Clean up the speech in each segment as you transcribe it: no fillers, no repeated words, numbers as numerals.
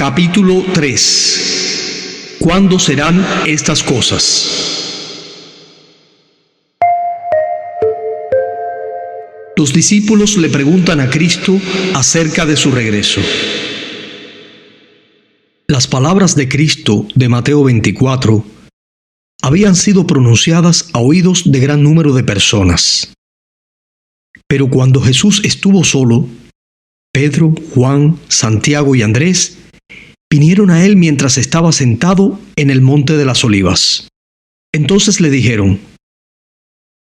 Capítulo 3. ¿Cuándo serán estas cosas? Los discípulos le preguntan a Cristo acerca de su regreso. Las palabras de Cristo de Mateo 24 habían sido pronunciadas a oídos de gran número de personas. Pero cuando Jesús estuvo solo, Pedro, Juan, Santiago y Andrés vinieron a él mientras estaba sentado en el monte de las Olivas. Entonces le dijeron: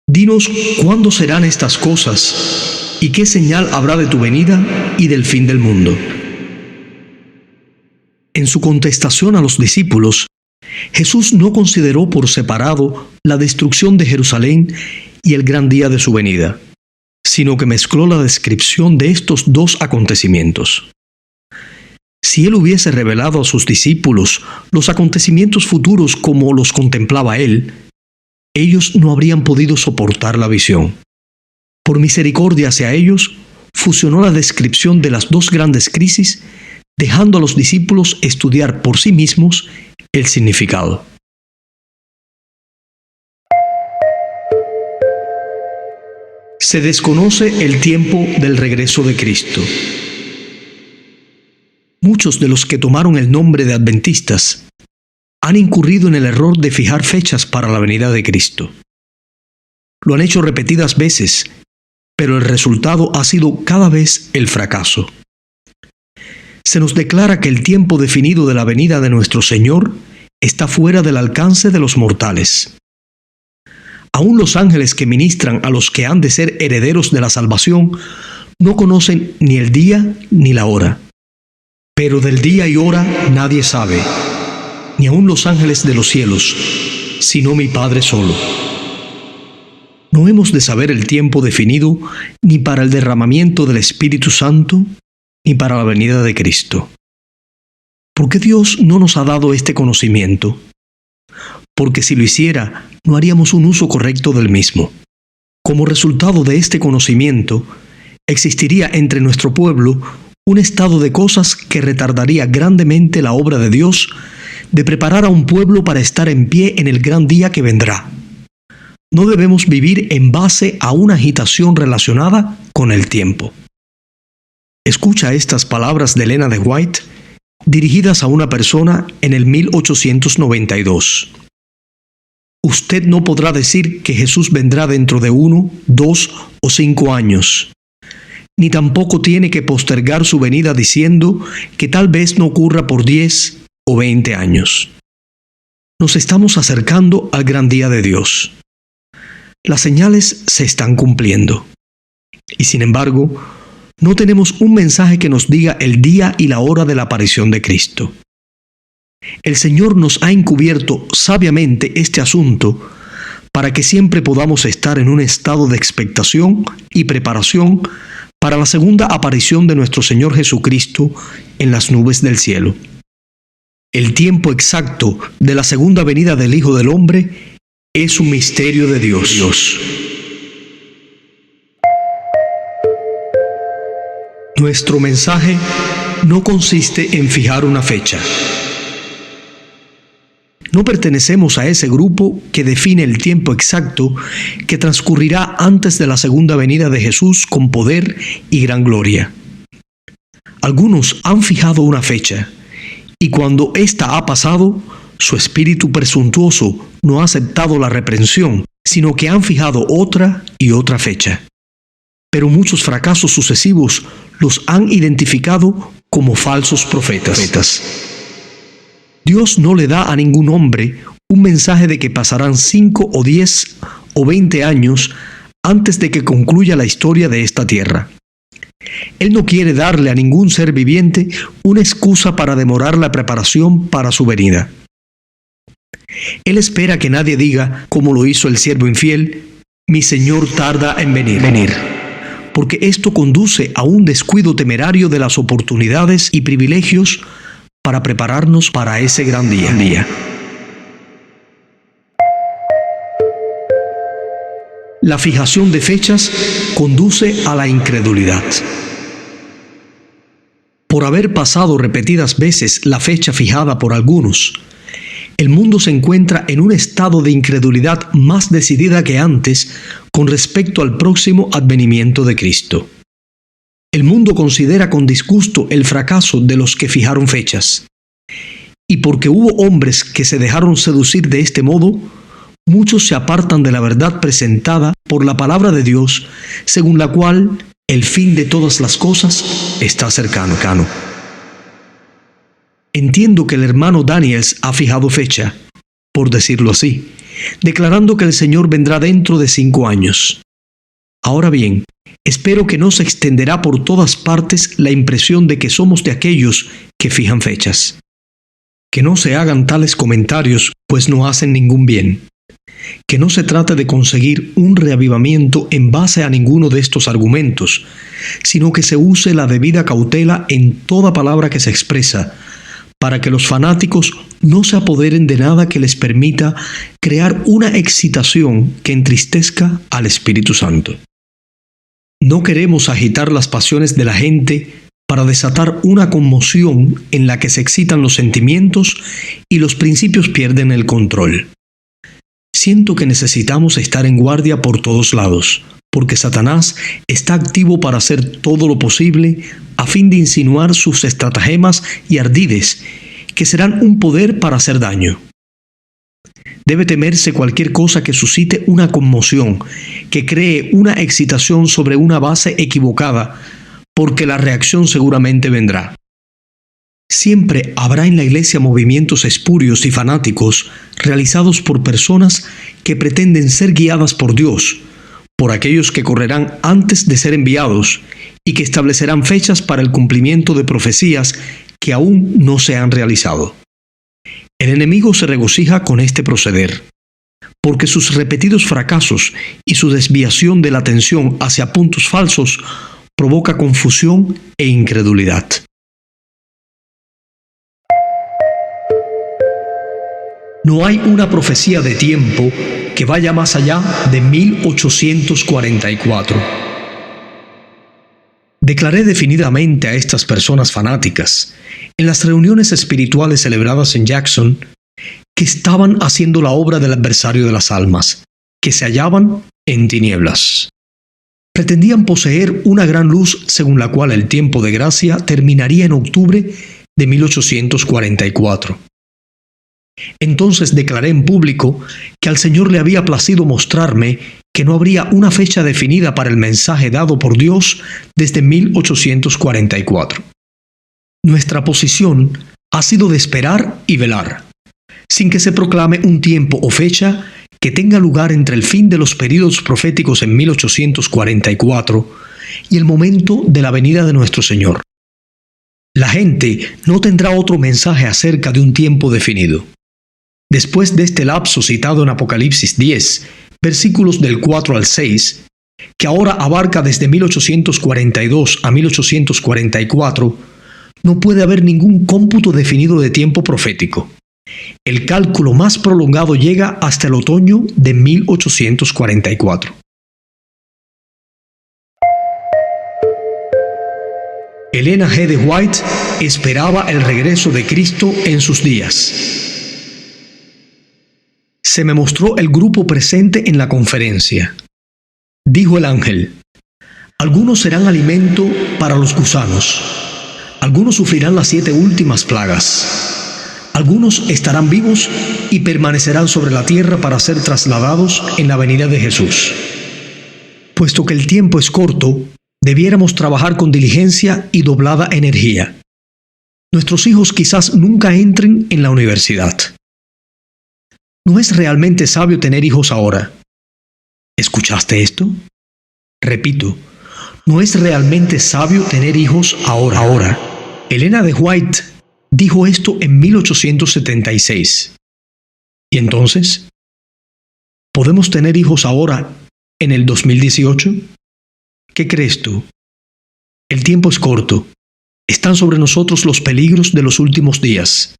«Dinos cuándo serán estas cosas y qué señal habrá de tu venida y del fin del mundo». En su contestación a los discípulos, Jesús no consideró por separado la destrucción de Jerusalén y el gran día de su venida, sino que mezcló la descripción de estos dos acontecimientos. Si él hubiese revelado a sus discípulos los acontecimientos futuros como los contemplaba él, ellos no habrían podido soportar la visión. Por misericordia hacia ellos, fusionó la descripción de las dos grandes crisis, dejando a los discípulos estudiar por sí mismos el significado. Se desconoce el tiempo del regreso de Cristo. Muchos de los que tomaron el nombre de adventistas han incurrido en el error de fijar fechas para la venida de Cristo. Lo han hecho repetidas veces, pero el resultado ha sido cada vez el fracaso. Se nos declara que el tiempo definido de la venida de nuestro Señor está fuera del alcance de los mortales. Aún los ángeles que ministran a los que han de ser herederos de la salvación no conocen ni el día ni la hora. Pero del día y hora nadie sabe, ni aun los ángeles de los cielos, sino mi Padre solo. No hemos de saber el tiempo definido ni para el derramamiento del Espíritu Santo, ni para la venida de Cristo. ¿Por qué Dios no nos ha dado este conocimiento? Porque si lo hiciera, no haríamos un uso correcto del mismo. Como resultado de este conocimiento, existiría entre nuestro pueblo un estado de cosas que retardaría grandemente la obra de Dios de preparar a un pueblo para estar en pie en el gran día que vendrá. No debemos vivir en base a una agitación relacionada con el tiempo. Escucha estas palabras de Elena de White, dirigidas a una persona en el 1892. Usted no podrá decir que Jesús vendrá dentro de 1, 2 o 5 años, ni tampoco tiene que postergar su venida diciendo que tal vez no ocurra por 10 o 20 años. Nos estamos acercando al gran día de Dios. Las señales se están cumpliendo. Y sin embargo, no tenemos un mensaje que nos diga el día y la hora de la aparición de Cristo. El Señor nos ha encubierto sabiamente este asunto para que siempre podamos estar en un estado de expectación y preparación para la segunda aparición de nuestro Señor Jesucristo en las nubes del cielo. El tiempo exacto de la segunda venida del Hijo del Hombre es un misterio de Dios. Nuestro mensaje no consiste en fijar una fecha. No pertenecemos a ese grupo que define el tiempo exacto que transcurrirá antes de la segunda venida de Jesús con poder y gran gloria. Algunos han fijado una fecha, y cuando ésta ha pasado, su espíritu presuntuoso no ha aceptado la reprensión, sino que han fijado otra y otra fecha. Pero muchos fracasos sucesivos los han identificado como falsos profetas. Dios no le da a ningún hombre un mensaje de que pasarán 5 o 10 o 20 años antes de que concluya la historia de esta tierra. Él no quiere darle a ningún ser viviente una excusa para demorar la preparación para su venida. Él espera que nadie diga, como lo hizo el siervo infiel: «Mi Señor tarda en venir». Porque esto conduce a un descuido temerario de las oportunidades y privilegios para prepararnos para ese gran día. La fijación de fechas conduce a la incredulidad. por haber pasado repetidas veces la fecha fijada por algunos, el mundo se encuentra en un estado de incredulidad más decidida que antes con respecto al próximo advenimiento de Cristo. El mundo considera con disgusto el fracaso de los que fijaron fechas. Y porque hubo hombres que se dejaron seducir de este modo, muchos se apartan de la verdad presentada por la palabra de Dios, según la cual el fin de todas las cosas está cercano. Entiendo que el hermano Daniels ha fijado fecha, por decirlo así, declarando que el Señor vendrá dentro de 5 años. Ahora bien, espero que no se extenderá por todas partes la impresión de que somos de aquellos que fijan fechas. Que no se hagan tales comentarios, pues no hacen ningún bien. Que no se trate de conseguir un reavivamiento en base a ninguno de estos argumentos, sino que se use la debida cautela en toda palabra que se expresa, para que los fanáticos no se apoderen de nada que les permita crear una excitación que entristezca al Espíritu Santo. No queremos agitar las pasiones de la gente para desatar una conmoción en la que se excitan los sentimientos y los principios pierden el control. Siento que necesitamos estar en guardia por todos lados, porque Satanás está activo para hacer todo lo posible a fin de insinuar sus estratagemas y ardides, que serán un poder para hacer daño. Debe temerse cualquier cosa que suscite una conmoción, que cree una excitación sobre una base equivocada, porque la reacción seguramente vendrá. Siempre habrá en la iglesia movimientos espurios y fanáticos realizados por personas que pretenden ser guiadas por Dios, por aquellos que correrán antes de ser enviados y que establecerán fechas para el cumplimiento de profecías que aún no se han realizado. El enemigo se regocija con este proceder, porque sus repetidos fracasos y su desviación de la atención hacia puntos falsos provoca confusión e incredulidad. No hay una profecía de tiempo que vaya más allá de 1844. Declaré definidamente a estas personas fanáticas, en las reuniones espirituales celebradas en Jackson, que estaban haciendo la obra del adversario de las almas, que se hallaban en tinieblas. Pretendían poseer una gran luz según la cual el tiempo de gracia terminaría en octubre de 1844. Entonces declaré en público que al Señor le había placido mostrarme que no habría una fecha definida para el mensaje dado por Dios desde 1844. Nuestra posición ha sido de esperar y velar, sin que se proclame un tiempo o fecha que tenga lugar entre el fin de los períodos proféticos en 1844 y el momento de la venida de nuestro Señor. La gente no tendrá otro mensaje acerca de un tiempo definido. Después de este lapso citado en Apocalipsis 10, versículos del 4 al 6, que ahora abarca desde 1842 a 1844, no puede haber ningún cómputo definido de tiempo profético. El cálculo más prolongado llega hasta el otoño de 1844. Elena G. de White esperaba el regreso de Cristo en sus días. Se me mostró el grupo presente en la conferencia. Dijo el ángel: algunos serán alimento para los gusanos, algunos sufrirán las 7 últimas plagas, algunos estarán vivos y permanecerán sobre la tierra para ser trasladados en la venida de Jesús. Puesto que el tiempo es corto, debiéramos trabajar con diligencia y doblada energía. Nuestros hijos quizás nunca entren en la universidad. No es realmente sabio tener hijos ahora. ¿Escuchaste esto? Repito, no es realmente sabio tener hijos ahora. Elena de White dijo esto en 1876. ¿Y entonces? ¿Podemos tener hijos ahora, en el 2018? ¿Qué crees tú? El tiempo es corto. Están sobre nosotros los peligros de los últimos días.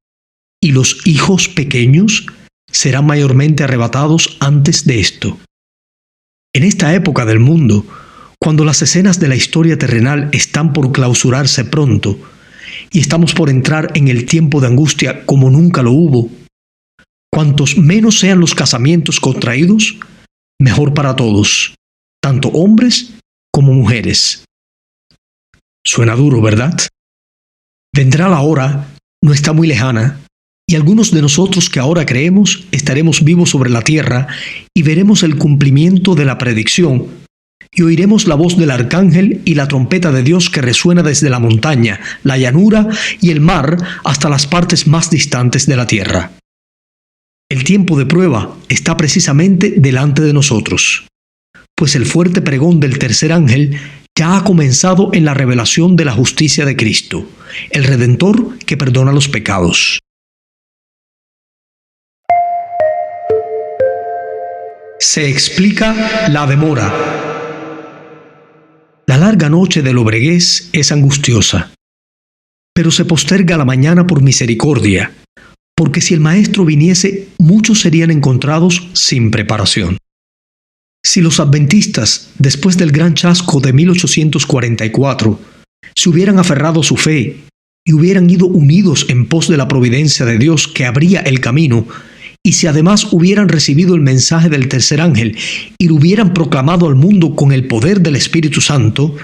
Y los hijos pequeños serán mayormente arrebatados antes de esto. En esta época del mundo, cuando las escenas de la historia terrenal están por clausurarse pronto, y estamos por entrar en el tiempo de angustia como nunca lo hubo, cuantos menos sean los casamientos contraídos, mejor para todos, tanto hombres como mujeres. Suena duro, ¿verdad? Vendrá la hora, no está muy lejana, y algunos de nosotros que ahora creemos estaremos vivos sobre la tierra y veremos el cumplimiento de la predicción, y oiremos la voz del arcángel y la trompeta de Dios que resuena desde la montaña, la llanura y el mar hasta las partes más distantes de la tierra. El tiempo de prueba está precisamente delante de nosotros, pues el fuerte pregón del tercer ángel ya ha comenzado en la revelación de la justicia de Cristo, el Redentor que perdona los pecados. Se explica la demora. La larga noche de lobreguez es angustiosa, pero se posterga la mañana por misericordia, porque si el Maestro viniese, muchos serían encontrados sin preparación. Si los adventistas, después del gran chasco de 1844, se hubieran aferrado a su fe y hubieran ido unidos en pos de la providencia de Dios que abría el camino, y si además hubieran recibido el mensaje del tercer ángel y lo hubieran proclamado al mundo con el poder del Espíritu Santo,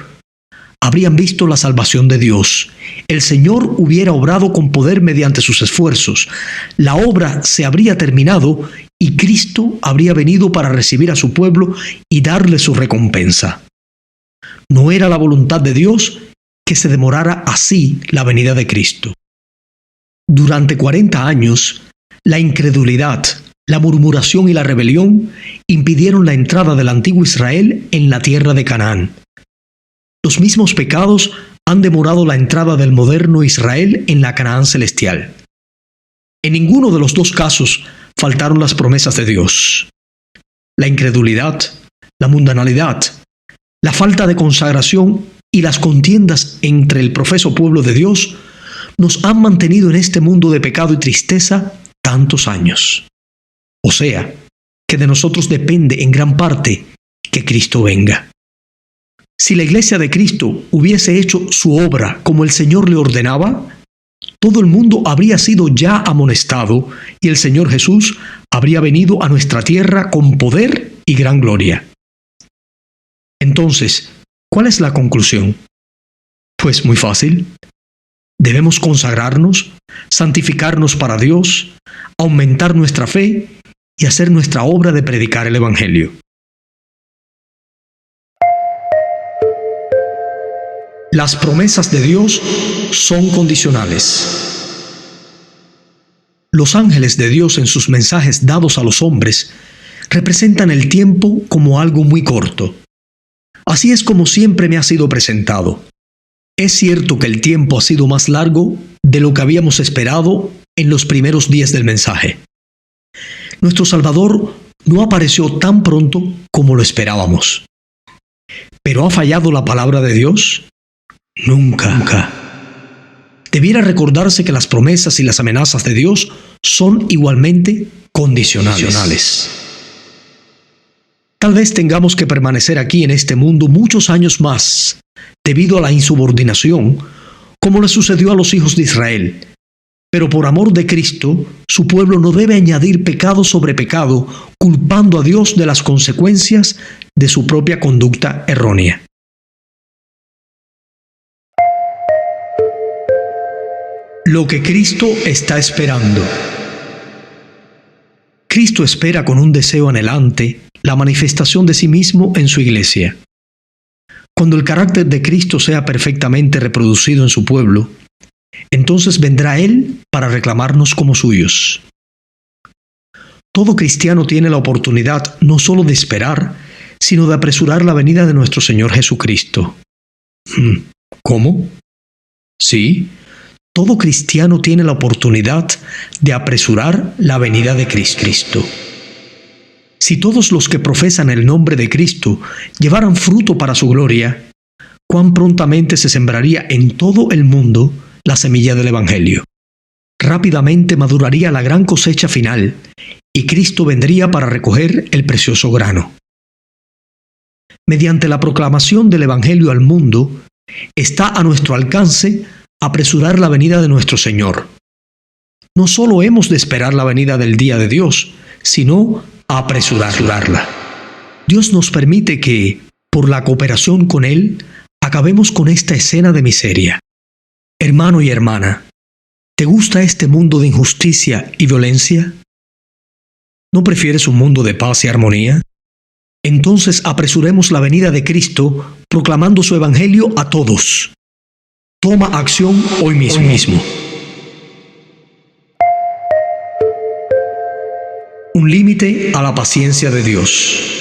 habrían visto la salvación de Dios. El Señor hubiera obrado con poder mediante sus esfuerzos. La obra se habría terminado y Cristo habría venido para recibir a su pueblo y darle su recompensa. No era la voluntad de Dios que se demorara así la venida de Cristo. Durante 40 años, la incredulidad, la murmuración y la rebelión impidieron la entrada del antiguo Israel en la tierra de Canaán. Los mismos pecados han demorado la entrada del moderno Israel en la Canaán celestial. En ninguno de los dos casos faltaron las promesas de Dios. La incredulidad, la mundanalidad, la falta de consagración y las contiendas entre el profeso pueblo de Dios nos han mantenido en este mundo de pecado y tristeza tantos años. O sea, que de nosotros depende en gran parte que Cristo venga. Si la Iglesia de Cristo hubiese hecho su obra como el Señor le ordenaba, todo el mundo habría sido ya amonestado y el Señor Jesús habría venido a nuestra tierra con poder y gran gloria. Entonces, ¿cuál es la conclusión? Pues muy fácil. Debemos consagrarnos, santificarnos para Dios, aumentar nuestra fe y hacer nuestra obra de predicar el Evangelio. Las promesas de Dios son condicionales. Los ángeles de Dios en sus mensajes dados a los hombres representan el tiempo como algo muy corto. Así es como siempre me ha sido presentado. Es cierto que el tiempo ha sido más largo de lo que habíamos esperado en los primeros días del mensaje. Nuestro Salvador no apareció tan pronto como lo esperábamos. ¿Pero ha fallado la palabra de Dios? Nunca. Debiera recordarse que las promesas y las amenazas de Dios son igualmente condicionales. Tal vez tengamos que permanecer aquí en este mundo muchos años más, debido a la insubordinación, como le sucedió a los hijos de Israel. Pero por amor de Cristo, su pueblo no debe añadir pecado sobre pecado, culpando a Dios de las consecuencias de su propia conducta errónea. Lo que Cristo está esperando. Cristo espera con un deseo anhelante la manifestación de sí mismo en su iglesia. Cuando el carácter de Cristo sea perfectamente reproducido en su pueblo, entonces vendrá Él para reclamarnos como suyos. Todo cristiano tiene la oportunidad no solo de esperar, sino de apresurar la venida de nuestro Señor Jesucristo. ¿Cómo? Sí, todo cristiano tiene la oportunidad de apresurar la venida de Cristo. Si todos los que profesan el nombre de Cristo llevaran fruto para su gloria, cuán prontamente se sembraría en todo el mundo la semilla del Evangelio. Rápidamente maduraría la gran cosecha final y Cristo vendría para recoger el precioso grano. Mediante la proclamación del Evangelio al mundo, está a nuestro alcance apresurar la venida de nuestro Señor. No solo hemos de esperar la venida del día de Dios, sino apresurarla. Dios nos permite que, por la cooperación con Él, acabemos con esta escena de miseria. Hermano y hermana, ¿te gusta este mundo de injusticia y violencia? ¿No prefieres un mundo de paz y armonía? Entonces apresuremos la venida de Cristo proclamando su evangelio a todos. Toma acción hoy mismo. Un límite a la paciencia de Dios.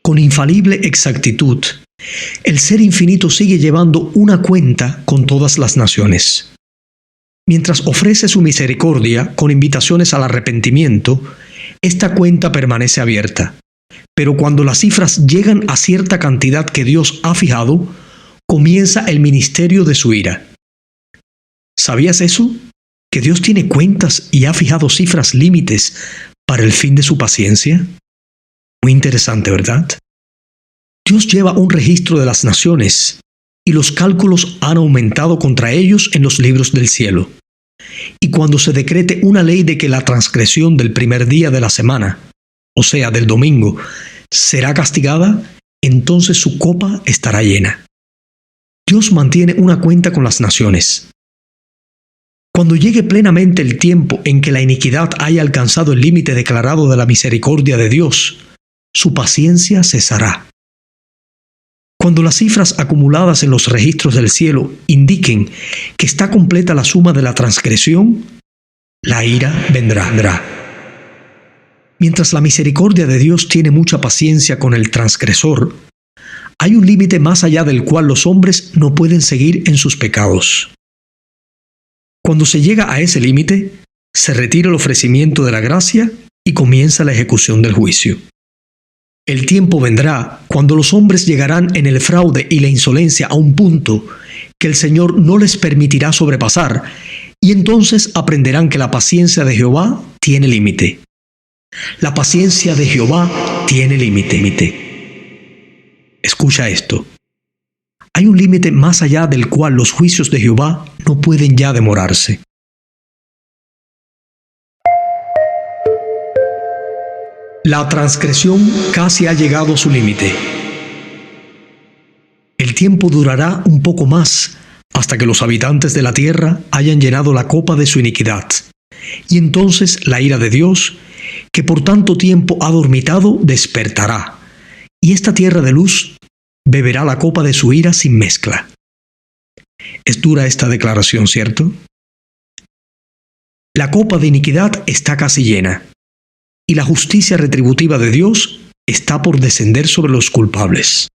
Con infalible exactitud, el Ser Infinito sigue llevando una cuenta con todas las naciones. Mientras ofrece su misericordia con invitaciones al arrepentimiento, esta cuenta permanece abierta. Pero cuando las cifras llegan a cierta cantidad que Dios ha fijado, comienza el ministerio de su ira. ¿Sabías eso? ¿Que Dios tiene cuentas y ha fijado cifras límites para el fin de su paciencia? Muy interesante, ¿verdad? Dios lleva un registro de las naciones y los cálculos han aumentado contra ellos en los libros del cielo. Y cuando se decrete una ley de que la transgresión del primer día de la semana, o sea, del domingo, será castigada, entonces su copa estará llena. Dios mantiene una cuenta con las naciones. Cuando llegue plenamente el tiempo en que la iniquidad haya alcanzado el límite declarado de la misericordia de Dios, su paciencia cesará. Cuando las cifras acumuladas en los registros del cielo indiquen que está completa la suma de la transgresión, la ira vendrá. Mientras la misericordia de Dios tiene mucha paciencia con el transgresor, hay un límite más allá del cual los hombres no pueden seguir en sus pecados. Cuando se llega a ese límite, se retira el ofrecimiento de la gracia y comienza la ejecución del juicio. El tiempo vendrá cuando los hombres llegarán en el fraude y la insolencia a un punto que el Señor no les permitirá sobrepasar, y entonces aprenderán que la paciencia de Jehová tiene límite. La paciencia de Jehová tiene límite. Escucha esto. Hay un límite más allá del cual los juicios de Jehová no pueden ya demorarse. La transgresión casi ha llegado a su límite. El tiempo durará un poco más hasta que los habitantes de la tierra hayan llenado la copa de su iniquidad. Y entonces la ira de Dios, que por tanto tiempo ha dormitado, despertará. Y esta tierra de luz beberá la copa de su ira sin mezcla. Es dura esta declaración, ¿cierto? La copa de iniquidad está casi llena. Y la justicia retributiva de Dios está por descender sobre los culpables.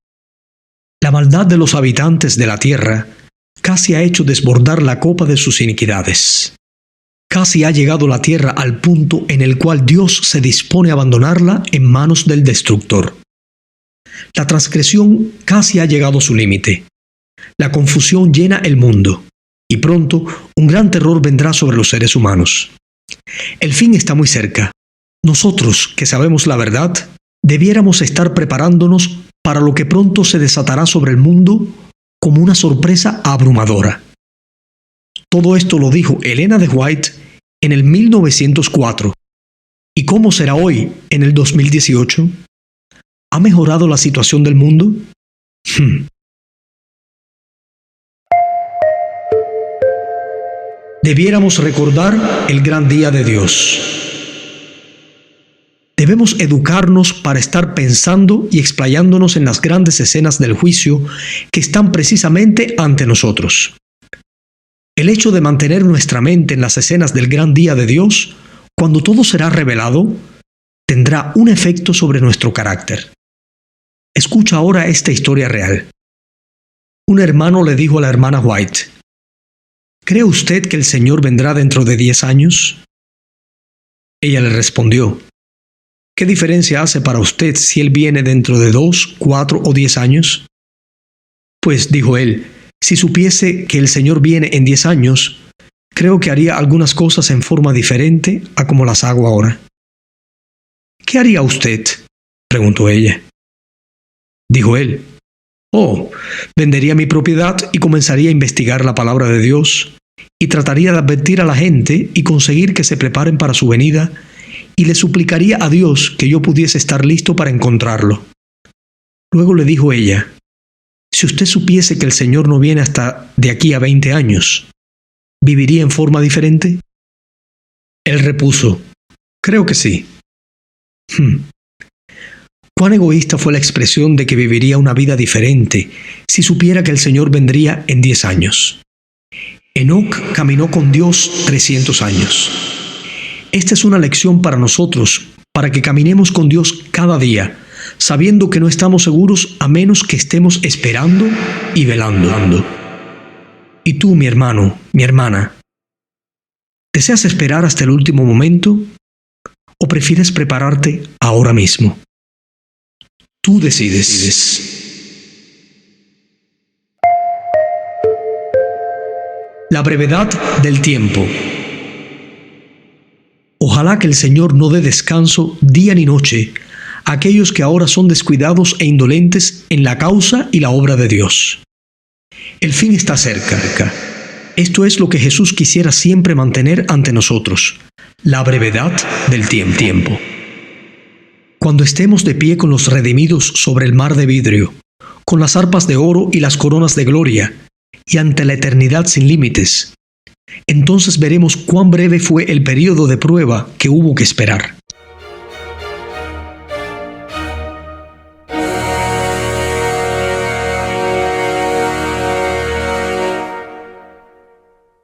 La maldad de los habitantes de la tierra casi ha hecho desbordar la copa de sus iniquidades. Casi ha llegado la tierra al punto en el cual Dios se dispone a abandonarla en manos del destructor. La transgresión casi ha llegado a su límite. La confusión llena el mundo, y pronto un gran terror vendrá sobre los seres humanos. El fin está muy cerca. Nosotros, que sabemos la verdad, debiéramos estar preparándonos para lo que pronto se desatará sobre el mundo como una sorpresa abrumadora. Todo esto lo dijo Elena de White en el 1904. ¿Y cómo será hoy, en el 2018? ¿Ha mejorado la situación del mundo? Debiéramos recordar el gran día de Dios. Debemos educarnos para estar pensando y explayándonos en las grandes escenas del juicio que están precisamente ante nosotros. El hecho de mantener nuestra mente en las escenas del gran día de Dios, cuando todo será revelado, tendrá un efecto sobre nuestro carácter. Escucha ahora esta historia real. Un hermano le dijo a la hermana White: ¿cree usted que el Señor vendrá dentro de 10 años? Ella le respondió: ¿qué diferencia hace para usted si Él viene dentro de 2, 4 o 10 años? Pues, dijo él, si supiese que el Señor viene en 10 años, creo que haría algunas cosas en forma diferente a como las hago ahora. ¿Qué haría usted?, preguntó ella. Dijo él: Oh, vendería mi propiedad y comenzaría a investigar la palabra de Dios, y trataría de advertir a la gente y conseguir que se preparen para su venida, y le suplicaría a Dios que yo pudiese estar listo para encontrarlo. Luego le dijo ella: si usted supiese que el Señor no viene hasta de aquí a 20 años, ¿viviría en forma diferente? Él repuso: creo que sí. ¿Cuán egoísta fue la expresión de que viviría una vida diferente si supiera que el Señor vendría en 10 años? Enoc caminó con Dios 300 años. Esta es una lección para nosotros, para que caminemos con Dios cada día, sabiendo que no estamos seguros a menos que estemos esperando y velando. Y tú, mi hermano, mi hermana, ¿deseas esperar hasta el último momento o prefieres prepararte ahora mismo? Tú decides. La brevedad del tiempo. Ojalá que el Señor no dé descanso día ni noche a aquellos que ahora son descuidados e indolentes en la causa y la obra de Dios. El fin está cerca. Esto es lo que Jesús quisiera siempre mantener ante nosotros: la brevedad del tiempo. Cuando estemos de pie con los redimidos sobre el mar de vidrio, con las arpas de oro y las coronas de gloria, y ante la eternidad sin límites, entonces veremos cuán breve fue el período de prueba que hubo que esperar.